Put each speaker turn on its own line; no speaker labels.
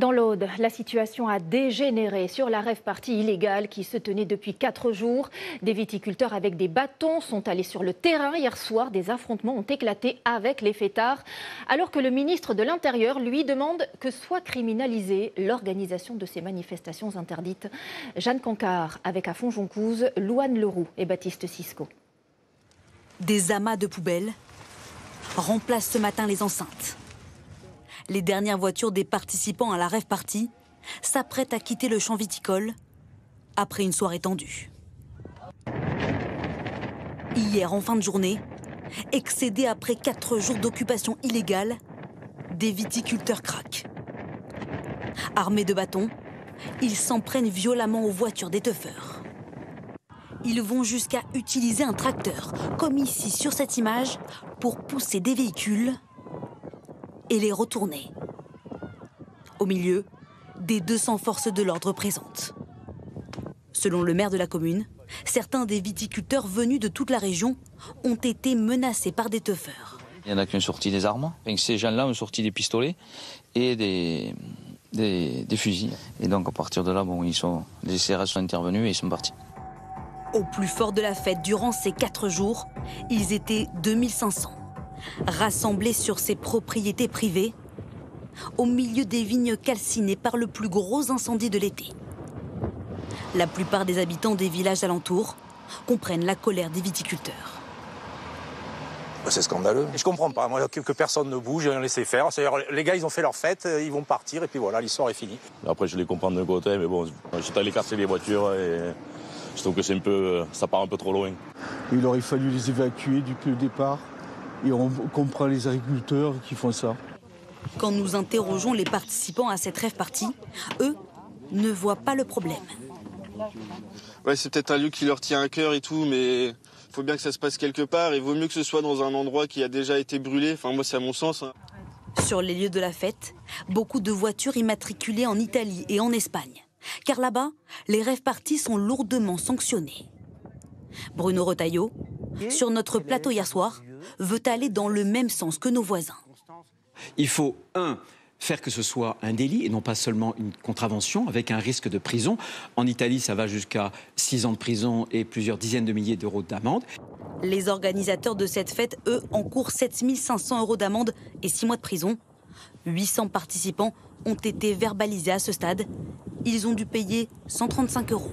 Dans l'Aude, la situation a dégénéré sur la rave-party illégale qui se tenait depuis 4 jours. Des viticulteurs avec des bâtons sont allés sur le terrain. Hier soir, des affrontements ont éclaté avec les fêtards, alors que le ministre de l'Intérieur lui demande que soit criminalisée l'organisation de ces manifestations interdites. Jeanne Cancard avec à Fonjoncouze, Louane Leroux et Baptiste Sisco.
Des amas de poubelles remplacent ce matin les enceintes. Les dernières voitures des participants à la rave party s'apprêtent à quitter le champ viticole après une soirée tendue. Hier, en fin de journée, excédés après 4 jours d'occupation illégale, des viticulteurs craquent. Armés de bâtons, ils s'en prennent violemment aux voitures des teufeurs. Ils vont jusqu'à utiliser un tracteur, comme ici sur cette image, pour pousser des véhicules et les retourner. Au milieu, des 200 forces de l'ordre présentes. Selon le maire de la commune, certains des viticulteurs venus de toute la région ont été menacés par des teufeurs.
Il y en a qui ont sorti des armes. Ces gens-là ont sorti des pistolets et des fusils. Et donc à partir de là, les CRS sont intervenus et ils sont partis.
Au plus fort de la fête, durant ces 4 jours, ils étaient 2500. Rassemblés sur ses propriétés privées, au milieu des vignes calcinées par le plus gros incendie de l'été. La plupart des habitants des villages alentours comprennent la colère des viticulteurs.
C'est scandaleux. Je comprends pas, moi, que personne ne bouge et on laisse faire. Les gars, ils ont fait leur fête, ils vont partir et puis voilà, l'histoire est finie.
Après, je les comprends d'un côté, mais bon, j'étais allé casser les voitures et je trouve que ça part un peu trop loin.
Il aurait fallu les évacuer depuis le départ. Et on comprend les agriculteurs qui font ça.
Quand nous interrogeons les participants à cette rave party, eux ne voient pas le problème.
Ouais, c'est peut-être un lieu qui leur tient à cœur et tout, mais il faut bien que ça se passe quelque part. Il vaut mieux que ce soit dans un endroit qui a déjà été brûlé. Enfin, moi, c'est à mon sens.
Sur les lieux de la fête, beaucoup de voitures immatriculées en Italie et en Espagne. Car là-bas, les rave parties sont lourdement sanctionnées. Bruno Retailleau, sur notre plateau hier soir, veut aller dans le même sens que nos voisins.
Il faut, faire que ce soit un délit et non pas seulement une contravention avec un risque de prison. En Italie, ça va jusqu'à 6 ans de prison et plusieurs dizaines de milliers d'euros d'amende.
Les organisateurs de cette fête, eux, encourent 7 500 € d'amende et 6 mois de prison. 800 participants ont été verbalisés à ce stade. Ils ont dû payer 135 €.